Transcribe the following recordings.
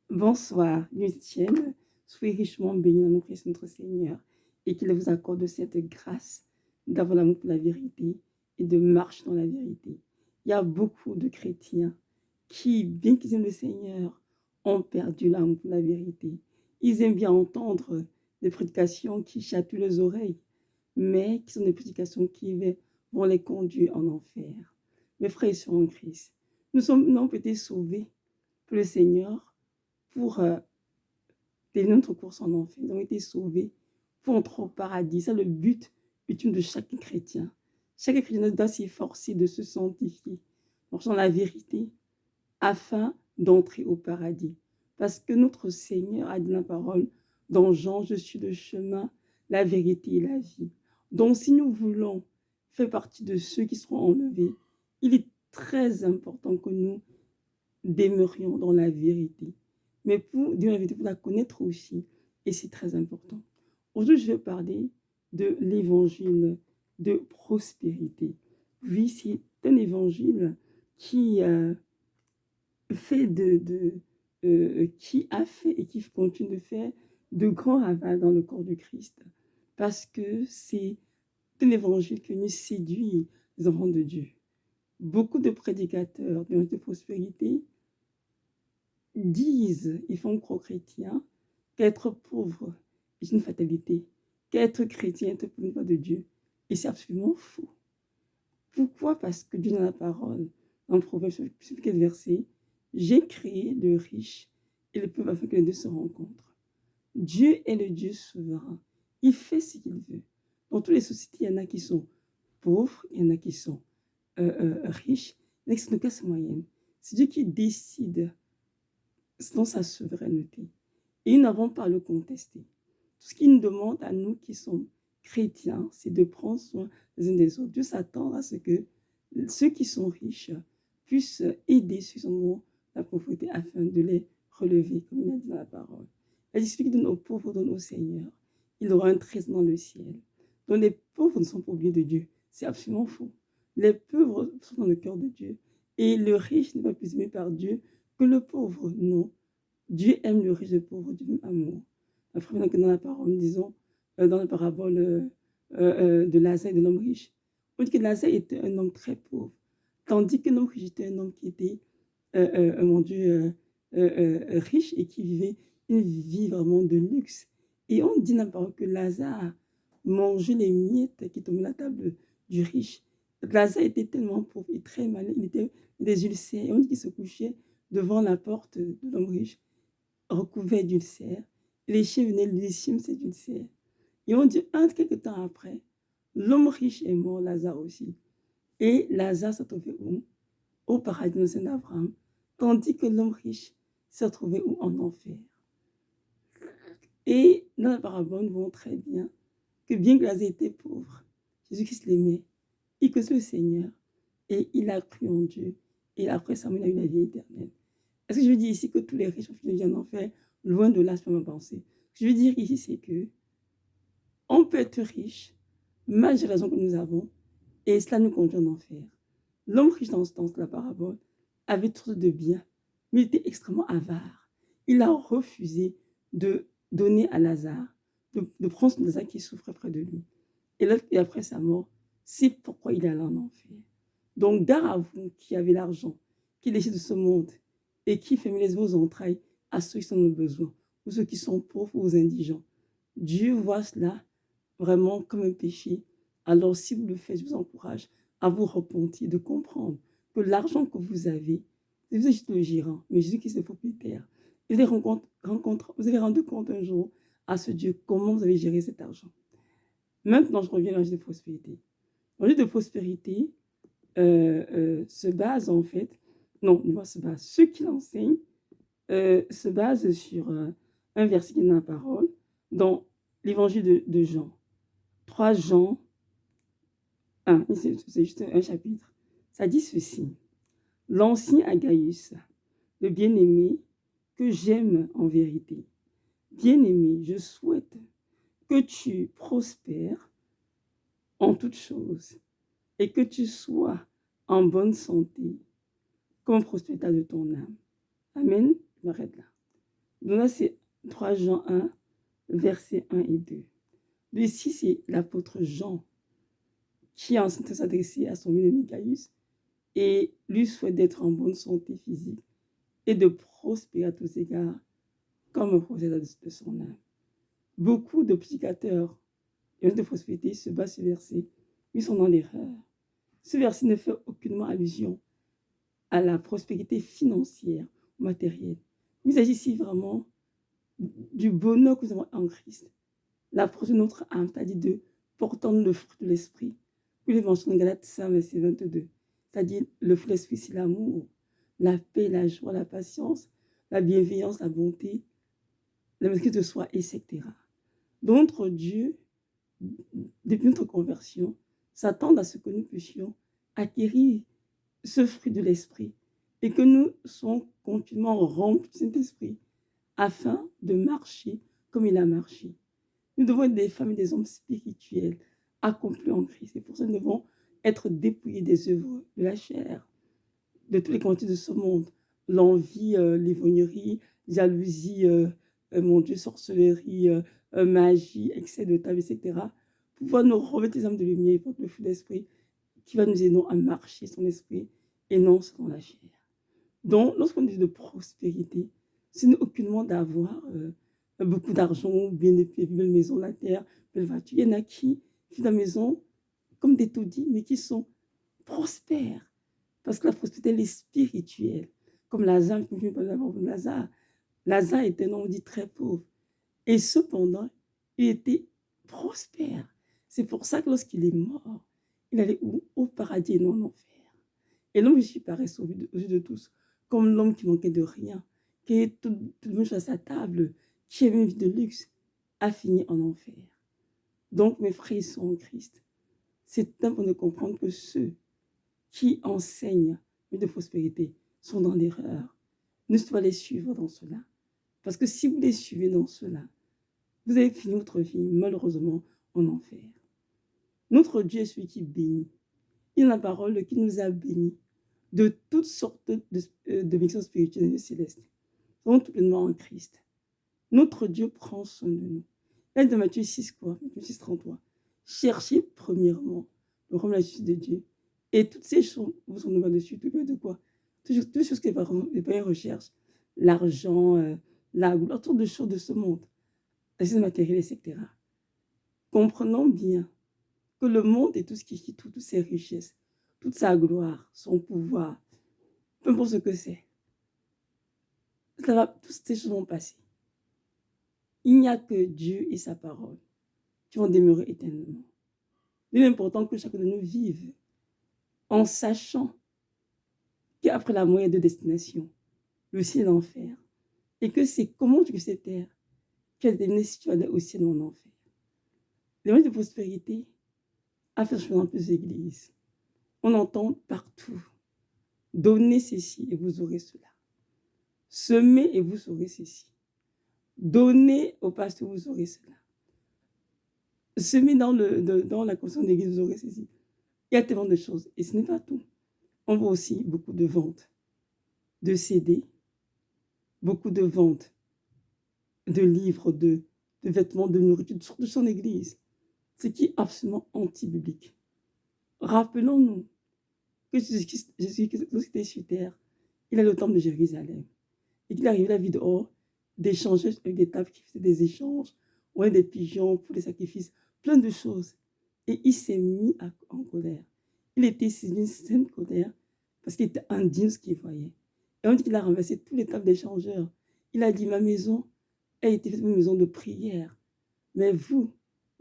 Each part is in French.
Bonsoir, Lucienne. Soyez richement bénis dans nos Christ notre Seigneur et qu'il vous accorde cette grâce d'avoir l'amour pour la vérité et de marcher dans la vérité. Il y a beaucoup de chrétiens qui, bien qu'ils aiment le Seigneur, ont perdu l'amour pour la vérité. Ils aiment bien entendre des prédications qui chatouillent les oreilles, mais qui sont des prédications qui vont les conduire en enfer. Mes frères et sœurs en Christ, nous avons été sauvés pour le Seigneur pour terminer notre course en enfer. Nous avons été sauvés pour entrer au paradis. C'est le but ultime de chaque chrétien. Chaque chrétien doit s'efforcer de se sanctifier, marchant dans la vérité, afin d'entrer au paradis. Parce que notre Seigneur a dit la parole dans Jean, je suis le chemin, la vérité et la vie. Donc si nous voulons faire partie de ceux qui seront enlevés, il est très important que nous demeurions dans la vérité. Mais pour dire la vérité, pour la connaître aussi, et c'est très important. Aujourd'hui, je vais parler de l'évangile de prospérité. Oui, c'est un évangile qui qui a fait et qui continue de faire de grands ravages dans le corps du Christ, parce que c'est un évangile qui nous séduit les enfants de Dieu. Beaucoup de prédicateurs de prospérité disent, ils font croire aux chrétiens, qu'être pauvre est une fatalité, qu'être chrétien est une voie de Dieu. Et c'est absolument faux. Pourquoi? Parce que Dieu dans la parole, dans le Proverbe, sur quel verset, j'ai créé le riche et le pauvre afin que les deux se rencontrent. Dieu est le Dieu souverain. Il fait ce qu'il veut. Dans toutes les sociétés, il y en a qui sont pauvres, il y en a qui sont riches, il y en a qui sont de classe moyenne. C'est Dieu qui décide dans sa souveraineté. Et nous n'avons pas à le contester. Tout ce qu'il nous demande à nous qui sommes chrétiens, c'est de prendre soin les uns des autres. Dieu s'attend à ce que ceux qui sont riches puissent aider ceux qui sont dans la pauvreté afin de les relever, comme il a dit dans la parole. Il dit, celui qui donne aux pauvres donne au Seigneur. Il aura un trésor dans le ciel. Donc les pauvres ne sont pas oubliés de Dieu. C'est absolument faux. Les pauvres sont dans le cœur de Dieu. Et le riche n'est pas plus aimé par Dieu que le pauvre. Non. Dieu aime le riche et le pauvre du même amour. Après, dans la parole, disons, dans la parabole de Lazare et de l'homme riche, on dit que Lazare était un homme très pauvre, tandis que l'homme riche était un homme qui était, mon Dieu, riche et qui vivait une vie vraiment de luxe. Et on dit dans la parole que Lazare mangeait les miettes qui tombaient de la table du riche. Lazare était tellement pauvre et très malin, il était des ulcères, et on dit qu'il se couchait devant la porte de l'homme riche, recouvert d'ulcères. Les chiens venaient lui lécher ses ulcères. Et on dit, quelques temps après, l'homme riche est mort, Lazare aussi. Et Lazare s'est trouvé où? Au paradis dans le sein d'Abraham, tandis que l'homme riche s'est retrouvé où? En enfer. Et dans la parabole, nous voyons très bien que bien que Lazare était pauvre, Jésus-Christ l'aimait, il connaissait le Seigneur, et il a cru en Dieu, et après ça, il a eu la vie éternelle. Est-ce que je veux dire ici que tous les riches ont fini en enfer? Loin de là, c'est pas ma pensée. Ce que je veux dire ici, c'est que on peut être riche, malgré la raison que nous avons, et cela nous conduit en enfer. L'homme riche dans la parabole avait trop de biens, mais il était extrêmement avare. Il a refusé de donner à Lazare, de prendre son Lazare qui souffrait près de lui. Et après sa mort, c'est pourquoi il est allé en enfer. Donc, gare à vous qui avez l'argent, qui est de ce monde, et qui fermez vos entrailles à ceux qui sont dans le besoin, ou ceux qui sont pauvres ou aux indigents. Dieu voit cela vraiment comme un péché. Alors, si vous le faites, je vous encourage à vous repentir, de comprendre que l'argent que vous avez, vous êtes juste le gérant, mais Jésus qui est le propriétaire. Vous allez rendre compte un jour à ce Dieu comment vous avez géré cet argent. Maintenant, je reviens à l'enjeu de prospérité. L'enjeu de prospérité se base en fait, non, se base, ceux qui l'enseignent se basent sur un verset qui est dans la parole, dans l'évangile de Jean. 3 Jean 1, c'est juste un chapitre. Ça dit ceci. L'ancien Agaius, le bien-aimé, que j'aime en vérité. Bien-aimé, je souhaite que tu prospères en toutes choses et que tu sois en bonne santé, comme prospère de ton âme. Amen. Je m'arrête là. Donc là, c'est 3 Jean 1, versets 1 et 2. Ici, c'est l'apôtre Jean qui est en train de s'adresser à son bien-aimé Gaius et lui souhaite d'être en bonne santé physique et de prospérer à tous égards comme un projet de son âme. Beaucoup de prédicateurs et de prospérité se basent sur ce verset, mais ils sont dans l'erreur. Ce verset ne fait aucunement allusion à la prospérité financière ou matérielle. Mais il s'agit ici vraiment du bonheur que nous avons en Christ. L'approche de notre âme, c'est-à-dire de portant le fruit de l'esprit. Puis les mentions de Galates 5, verset 22. C'est-à-dire le fruit de l'esprit, c'est l'amour, la paix, la joie, la patience, la bienveillance, la bonté, la maîtrise de soi, etc. Donc notre Dieu, depuis notre conversion, s'attend à ce que nous puissions acquérir ce fruit de l'esprit et que nous soyons continuellement remplis de cet esprit afin de marcher comme il a marché. Nous devons être des femmes et des hommes spirituels accomplis en Christ. Et pour ça, nous devons être dépouillés des œuvres de la chair, de tous les quantités de ce monde. L'envie, l'ivrognerie, jalousie, mon Dieu, sorcellerie, magie, excès de table, etc. Pour pouvoir nous revêtir les âmes de lumière pour le fruit d'esprit qui va nous aider à marcher sur l'esprit et non sur la chair. Donc, lorsqu'on dit de prospérité, ce n'est aucunement d'avoir beaucoup d'argent, bien des belles maisons, la terre, belle voiture. Il y en a qui vivent dans la maison comme des taudis, mais qui sont prospères. Parce que la prospérité, elle est spirituelle. Comme Lazare, Lazare était un homme dit très pauvre. Et cependant, il était prospère. C'est pour ça que lorsqu'il est mort, il allait où? Au paradis et non en enfer. Et l'homme Jésus paraît aux yeux de tous comme l'homme qui manquait de rien, qui est tout bonne chose à sa table, qui avait une vie de luxe, a fini en enfer. Donc, mes frères sont en Christ. C'est important de comprendre que ceux qui enseignent de prospérité sont dans l'erreur. Nous devons les suivre dans cela. Parce que si vous les suivez dans cela, vous allez finir votre vie, malheureusement, en enfer. Notre Dieu est celui qui bénit. Il a la parole qui nous a bénis de toutes sortes de missions spirituelles et célestes. Nous sommes tout pleinement en Christ. Notre Dieu prend soin de nous. Elle de Matthieu 6, quoi, Matthieu 6, 33. Cherchez premièrement le royaume de la justice de Dieu. Et toutes ces choses vous sont nouvelles dessus. Tout de quoi? Toutes les choses que les païens recherchent. L'argent, la gloire, toutes les choses de ce monde. La justice matérielle, etc. Comprenons bien que le monde et tout ce qui toutes ses richesses, toute sa gloire, son pouvoir, peu importe ce que c'est, toutes ces choses vont passer. Il n'y a que Dieu et sa parole qui vont demeurer éternellement. Il est important que chacun de nous vive en sachant qu'après la mort, il y a deux destinations, le ciel et l'enfer. Et que c'est comment tu cette terre qui a déterminé si tu vas aller au ciel ou en enfer. Les moyens de prospérité, à faire dans plus d'églises. On entend partout. Donnez ceci et vous aurez cela. Semez et vous aurez ceci. Donnez au pasteur, vous aurez cela. Semez dans la conscience d'église, vous aurez ceci. Il y a tellement de choses. Et ce n'est pas tout. On voit aussi beaucoup de ventes de CD, beaucoup de ventes de livres, de vêtements, de nourriture, de son église. Ce qui est absolument anti-biblique. Rappelons-nous que Jésus-Christ, lorsqu'il était sur terre, il allait au temple de Jérusalem. Et qu'il arrivait la vie dehors, d'échanger avec des tables qui faisaient des échanges, ouais, des pigeons pour les sacrifices, plein de choses. Et il s'est mis en colère. Il était saisi d'une sainte colère parce qu'il était indigne de ce qu'il voyait. Et on dit qu'il a renversé tous les tables d'échangeurs. Il a dit, ma maison a été faite une maison de prière. Mais vous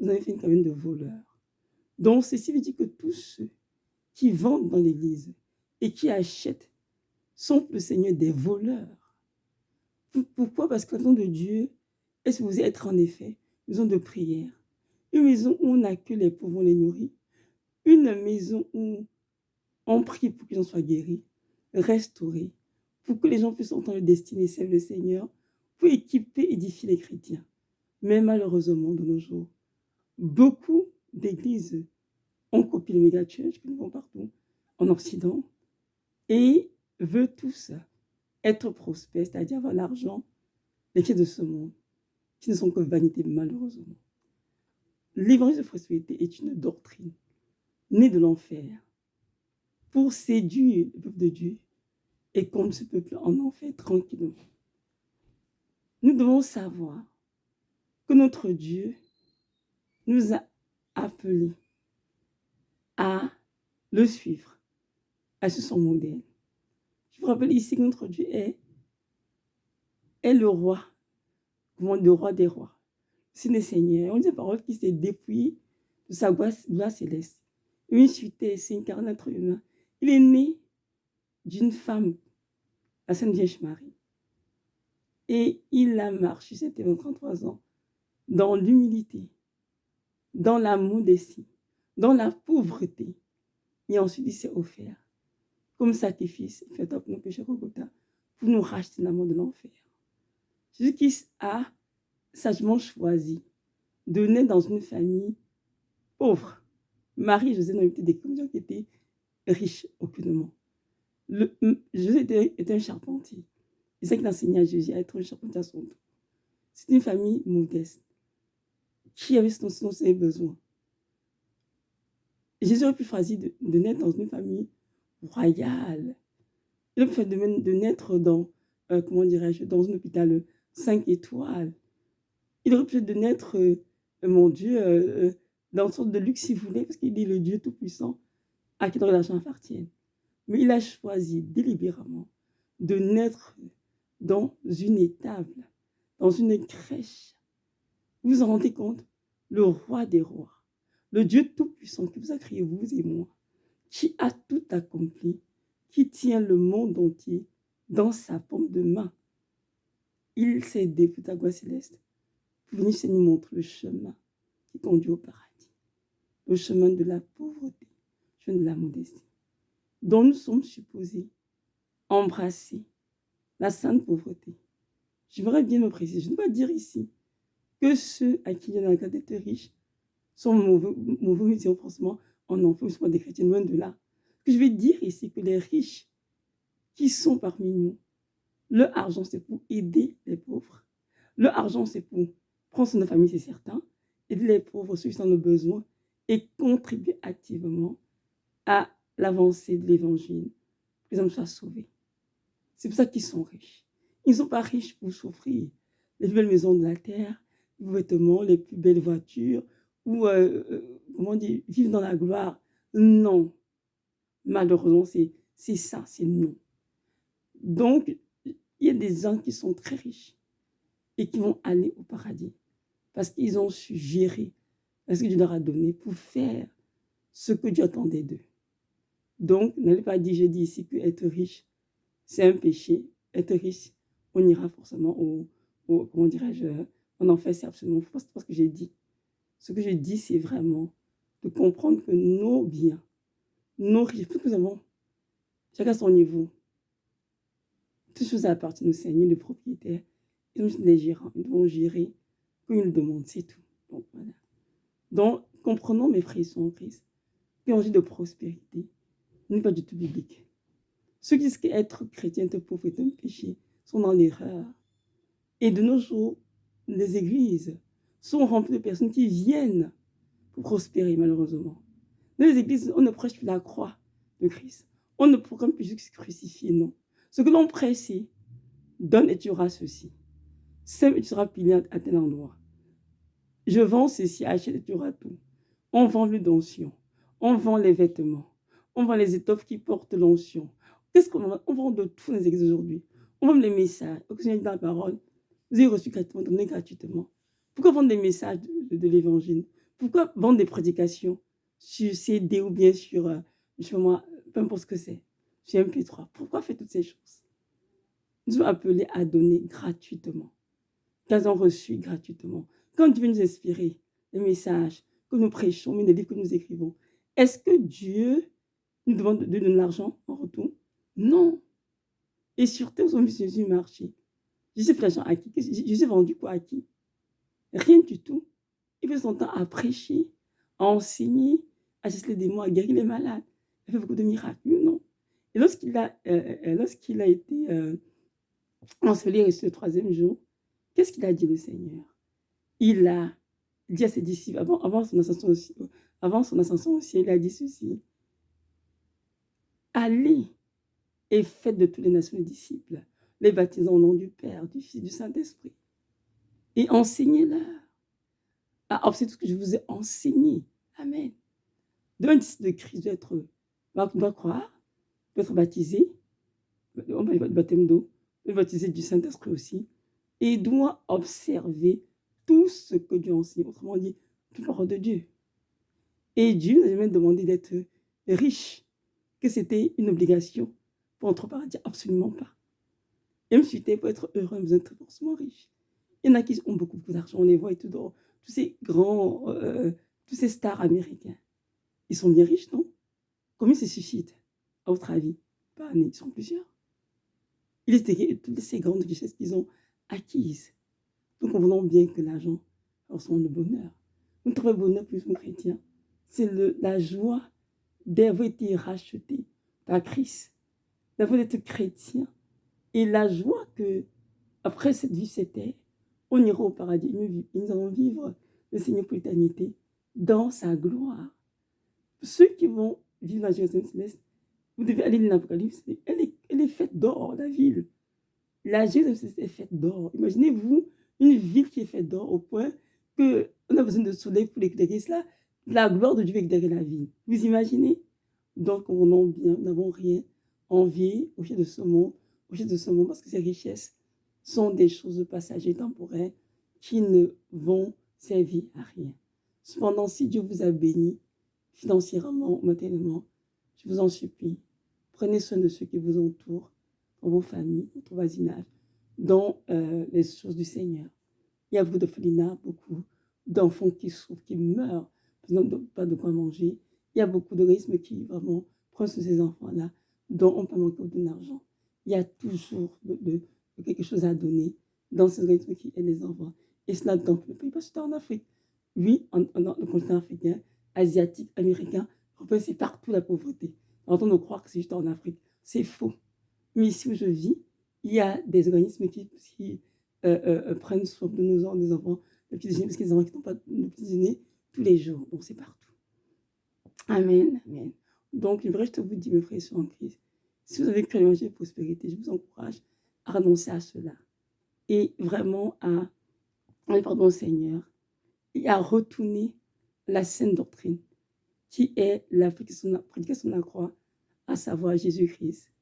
avez fait une cabine de voleurs. Donc, ceci veut dire que tous ceux qui vendent dans l'église et qui achètent sont le Seigneur des voleurs. Pourquoi? Parce que la maison de Dieu est supposée être en effet une maison de prière. Une maison où on accueille les pauvres, on les nourrit. Une maison où on prie pour qu'ils en soient guéris, restaurés, pour que les gens puissent entendre le destin et servir le Seigneur, pour équiper et édifier les chrétiens. Mais malheureusement, de nos jours, beaucoup d'églises ont copié les méga-churches que nous voyons partout en Occident et veulent tous être prospères, c'est-à-dire avoir l'argent, les pieds de ce monde, qui ne sont que vanité, malheureusement. L'évangile de prospérité est une doctrine née de l'enfer pour séduire le peuple de Dieu et conduire ce peuple en enfer tranquillement. Nous devons savoir que notre Dieu nous a appelés à le suivre, à suivre son modèle. Je vous rappelle ici que notre Dieu est le roi, le roi des rois. C'est le Seigneur. On dit la parole qui s'est dépouillé de sa gloire céleste. Une suite, c'est incarné être humain. Il est né d'une femme, la Sainte Vierge Marie. Et il a marché, c'était 33 ans, dans l'humilité, dans la modestie, dans la pauvreté. Et ensuite, il s'est offert comme sacrifice, fait pour nos péchés Golgotha, pour nous racheter l'amour de l'enfer. Jésus-Christ a sagement choisi de naître dans une famille pauvre. Marie et José n'ont été des communs qui étaient riches aucunement. José était un charpentier. C'est ça qu'il enseignait à Jésus à être un charpentier à son tour. C'est une famille modeste qui avait ses besoins. Jésus aurait pu choisir de naître dans une famille royale. Il aurait pu de naître dans, dans un hôpital 5 étoiles. Il aurait pu de naître, mon Dieu, dans une sorte de luxe s'il voulait, parce qu'il est le Dieu Tout-Puissant à qui l'argent appartient. Mais il a choisi délibérément de naître dans une étable, dans une crèche. Vous vous en rendez compte? Le roi des rois, le Dieu Tout-Puissant qui vous a créé, vous et moi, qui a tout accompli, qui tient le monde entier dans sa paume de main. Il s'est dépouillé de la gloire céleste pour venir nous montrer le chemin qui conduit au paradis, le chemin de la pauvreté, le chemin de la modestie, dont nous sommes supposés embrasser la sainte pauvreté. J'aimerais bien me préciser, je ne vais pas dire ici que ceux à qui il y a la grâce d'être riches sont mauvais, mais forcément en enfer, ils ne sont pas des chrétiens, loin de là. Ce que je vais dire ici, que les riches qui sont parmi nous, leur argent, c'est pour aider les pauvres. Leur argent, c'est pour prendre soin de la famille, c'est certain, aider les pauvres, ceux qui sont dans le besoin, et contribuer activement à l'avancée de l'évangile, que les hommes soient sauvés. C'est pour ça qu'ils sont riches. Ils ne sont pas riches pour s'offrir les plus belles maisons de la terre, les beaux vêtements, les plus belles voitures, ou vivre dans la gloire. Non. Malheureusement, c'est ça, c'est non. Donc, il y a des gens qui sont très riches et qui vont aller au paradis parce qu'ils ont su gérer ce que Dieu leur a donné pour faire ce que Dieu attendait d'eux. Donc, n'allez pas dire, j'ai dit ici que être riche, c'est un péché. Être riche, on ira forcément en enfer, c'est absolument faux. C'est pas ce que j'ai dit. Ce que je dis, c'est vraiment de comprendre que nos biens, nos richesses, tout que nous avons, chacun à son niveau, toutes choses appartiennent au Seigneur, le propriétaire. Et nous, les gérants, nous devons gérer comme il nous demande, c'est tout. Donc, voilà. Donc, comprenons, mes frères en Christ, l'évangile de prospérité n'est pas du tout biblique. Ceux qui disent qu'être chrétien, être pauvre est un péché, sont dans l'erreur. Et de nos jours, les églises sont remplies de personnes qui viennent pour prospérer, malheureusement. Dans les églises, on ne prêche plus la croix de Christ. On ne proclame plus Jésus crucifié, non. Ce que l'on prêche, c'est donne et tu auras ceci. Sème et tu seras pilé à tel endroit. Je vends ceci, achète et tu auras tout. On vend l'onction. On vend les vêtements. On vend les étoffes qui portent l'onction. Qu'est-ce qu'on vend? On vend de tout dans les églises aujourd'hui. On vend les messages. Au Seigneur dans la parole, vous avez reçu gratuitement, donné gratuitement. Pourquoi vendre des messages de l'évangile? Pourquoi vendre des prédications sur CD ou bien sur, je sais pas moi, peu importe ce que c'est, sur MP3? Pourquoi faire toutes ces choses? Nous sommes appelés à donner gratuitement. Qu'elles ont reçu gratuitement. Quand Dieu veut nous inspirer, les messages que nous prêchons, mais les livres que nous écrivons, est-ce que Dieu nous demande de donner de l'argent en retour? Non. Et surtout, vous avez vu Jésus marcher. Jésus fait l'argent à qui? Jésus a vendu quoi à qui? Rien du tout. Il fait son temps à prêcher, à enseigner, à chasser les démons, à guérir les malades. Il fait beaucoup de miracles, non? Et lorsqu'il a été enseveli le troisième jour, Qu'est-ce qu'il a dit le Seigneur? Il a dit à ses disciples, avant son ascension au ciel, il a dit ceci: allez et faites de toutes les nations des disciples, les baptisant au nom du Père, du Fils, du Saint-Esprit, et enseignez-leur à observer tout ce que je vous ai enseigné. Amen. Donc, un disciple de Christ doit croire, doit être baptisé, on va le baptême d'eau, le baptisé du Saint-Esprit aussi, et doit observer tout ce que Dieu enseigne, autrement dit, toute la parole de Dieu. Et Dieu n'a jamais demandé d'être riche, que c'était une obligation pour entrer au paradis, absolument pas. Et même si tu es pour être heureux, vous êtes forcément riche. Il y en a qui ont beaucoup d'argent, on les voit et tout, tous ces grands, tous ces stars américains. Ils sont bien riches, non? Combien se suscitent, à votre avis? Pas année, ils sont plusieurs. Il est toutes ces grandes richesses qu'ils ont acquises. Donc, on voit bien que l'argent ressemble le bonheur. Vous trouvez le bonheur plus mon chrétien? C'est la joie d'avoir été racheté par Christ, d'avoir été chrétien. Et la joie que, après cette vie, c'était, on ira au paradis. Nous allons vivre le Seigneur pour l'éternité dans sa gloire. Ceux qui vont vivre dans Jérusalem céleste, vous devez aller dans l'Apocalypse. Elle est faite d'or, la ville. La Jérusalem céleste est faite d'or. Imaginez-vous une ville qui est faite d'or au point qu'on a besoin de soleil pour l'éclairer. Cela, la gloire de Dieu va éclairer la ville. Vous imaginez? Donc, on en bien, nous n'avons rien envié au de ce monde, parce que ces richesses sont des choses passagères, temporaires, qui ne vont servir à rien. Cependant, si Dieu vous a béni, financièrement, matériellement, je vous en supplie, prenez soin de ceux qui vous entourent, dans vos familles, votre voisinage, dans les choses du Seigneur. Il y a beaucoup d'orphelinats, beaucoup d'enfants qui souffrent, qui meurent, parce qu'ils n'ont pas de quoi manger. Il y a beaucoup d'organismes qui vraiment prennent sur ces enfants-là, dont on ne peut pas manquer d'argent. Il y a toujours de quelque chose à donner dans ces organismes qui aident les enfants. Et cela dans le pays, parce que c'est en Afrique. Oui, dans le continent africain, asiatique, américain, européen, c'est partout la pauvreté. On entend croire que c'est juste en Afrique. C'est faux. Mais ici où je vis, il y a des organismes qui prennent soin de nos enfants, des enfants, le petit déjeuner, parce qu'il y a des enfants qui n'ont pas le petit déjeuner tous les jours. Donc c'est partout. Amen, amen. Donc, il je te vous dis, mes frères et sœurs en Christ, si vous avez cru à l'évangile de prospérité, je vous encourage à renoncer à cela et vraiment à aller pardon au Seigneur et à retourner la saine doctrine qui est la prédication de la croix, à savoir Jésus-Christ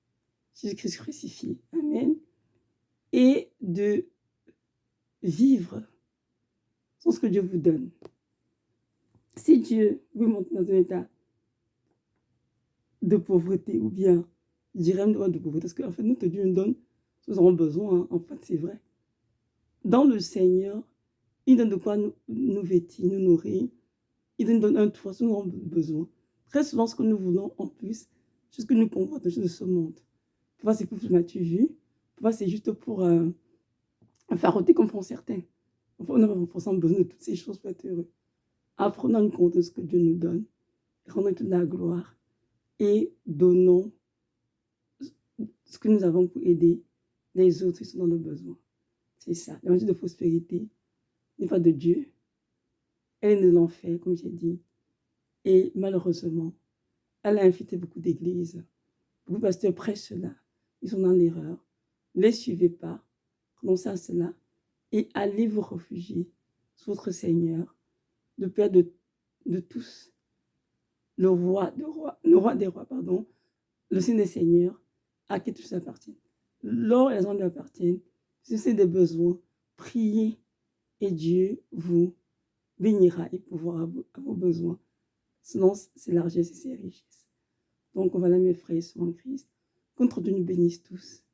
crucifié. Amen. Et de vivre sans ce que Dieu vous donne. Si Dieu vous montre dans un état de pauvreté, ou bien, je dirais même de pauvreté, parce qu'en fait, notre Dieu nous donne ce que nous aurons besoin, hein. En fait, c'est vrai. Dans le Seigneur, il donne de quoi nous vêtir, nous nourrir. Il nous donne un toit, ce que nous aurons besoin. Très souvent, ce que nous voulons en plus, c'est ce que nous convoitons de ce monde. Parfois, c'est pour m'as-tu vu? Parfois, c'est juste pour faroter comme font certains. On n'a pas forcément besoin de toutes ces choses pour être heureux. Apprenons compte de ce que Dieu nous donne, rendons toute la gloire et donnons ce que nous avons pour aider les autres qui sont dans nos besoins. C'est ça. L'évangile de prospérité n'est pas de Dieu. Elle est de l'enfer, comme j'ai dit. Et malheureusement, elle a infiltré beaucoup d'églises. Beaucoup de pasteurs prêchent cela. Ils sont dans l'erreur. Ne les suivez pas. Renoncez à cela. Et allez vous réfugier sous votre Seigneur, le Père de tous, le roi des rois, pardon, le Seigneur des seigneurs, à qui tout ça appartient. L'or et l'argent lui appartiennent. Si c'est des besoins, priez et Dieu vous bénira et pourvoira à vos besoins. Sinon, c'est largesse et c'est richesse. Donc, voilà mes frères et sœurs en Christ, qu'entre Dieu nous bénisse tous.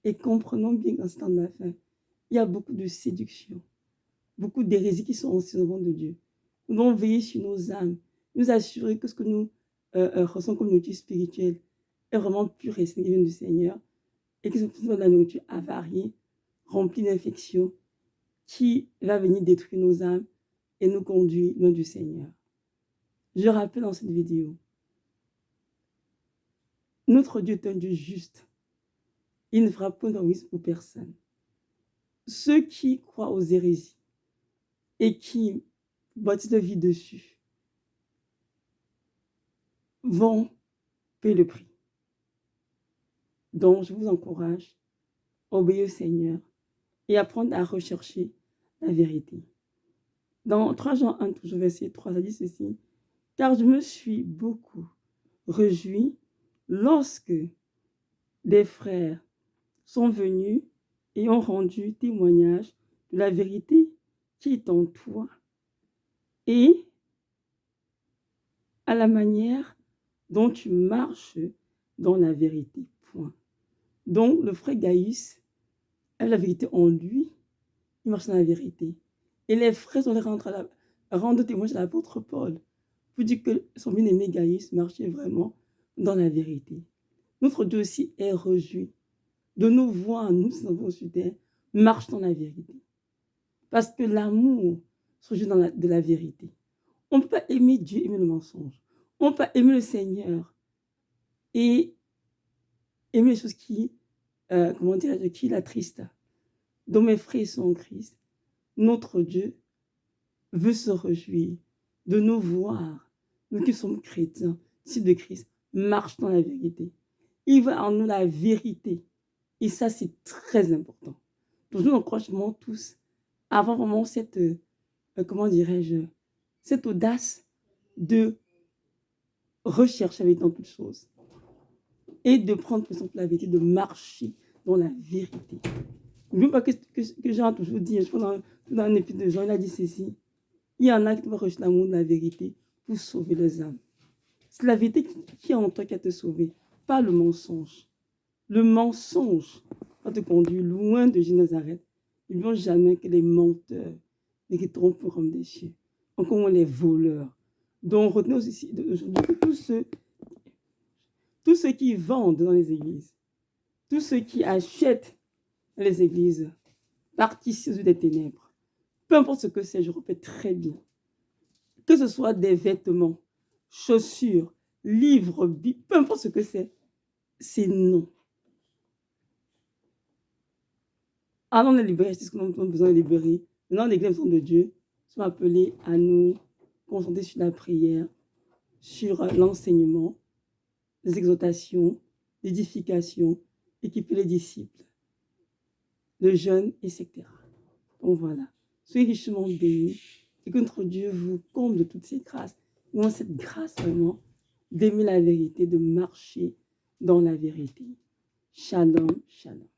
Et comprenons bien qu'en ce temps de la fin, il y a beaucoup de séduction, beaucoup d'hérésies qui sont aussi au nom de Dieu. Nous devons veiller sur nos âmes, nous assurer que ce que nous ressentons comme nourriture spirituelle est vraiment pure et saine qui vient du Seigneur, et que ce soit de la nourriture avariée, remplie d'infections, qui va venir détruire nos âmes et nous conduire loin du Seigneur. Je rappelle dans cette vidéo, notre Dieu est un Dieu juste. Il ne fera point d'égoïsme pour personne. ceux qui croient aux hérésies et qui bâtissent leur vie dessus vont payer le prix. Donc, je vous encourage à obéir au Seigneur et apprendre à rechercher la vérité. Dans 3 Jean 1, toujours verset 3, ça dit ceci: « Car je me suis beaucoup réjoui lorsque des frères sont venus et ont rendu témoignage de la vérité qui est en toi et à la manière dont tu marches dans la vérité. » Point. Donc, le frère Gaius avait la vérité en lui, il marche dans la vérité. Et les frères sont allés rendre témoignage à l'apôtre Paul pour dire que son bien-aimé Gaius marchait vraiment dans la vérité. Notre Dieu aussi est réjoui de nous voir, nous, qui sommes sur terre, marcher dans la vérité. Parce que l'amour se joue de la vérité. On ne peut pas aimer Dieu et aimer le mensonge. On ne peut pas aimer le Seigneur et aimer les choses qui l'attristent. Donc mes frères sont en Christ. Notre Dieu veut se réjouir de nous voir, nous qui sommes chrétiens, disciples de Christ, marche dans la vérité. Il veut en nous la vérité. Et ça, c'est très important. Donc, nous encourageons tous à avoir vraiment cette, cette audace de rechercher avec dans toutes choses et de prendre par exemple la vérité, de marcher dans la vérité. N'oublions pas que Jean a toujours dit, je pense dans un épître de Jean, il a dit ceci: il y en a qui doivent rechercher l'amour de la vérité pour sauver leurs âmes. C'est la vérité qui est en toi qui va te sauver, pas le mensonge. Le mensonge va te conduire loin de Jésus de Nazareth. Ils ne vont jamais que les menteurs, les qui trompent comme des chiens, encore moins les voleurs. Donc retenez aussi aujourd'hui que tous ceux qui vendent dans les églises, tous ceux qui achètent dans les églises, participent des ténèbres. Peu importe ce que c'est, je répète très bien. Que ce soit des vêtements, chaussures, livres, peu importe ce que c'est non. Allons les libérer, c'est ce que nous avons besoin de libérer. Maintenant, les maisons de Dieu sont appelées à nous concentrer sur la prière, sur l'enseignement, les exhortations, l'édification, équiper les disciples, le jeûne, etc. Donc voilà, soyez richement bénis et que notre Dieu vous comble de toutes ces grâces. Nous avons cette grâce vraiment d'aimer la vérité, de marcher dans la vérité. Shalom, shalom.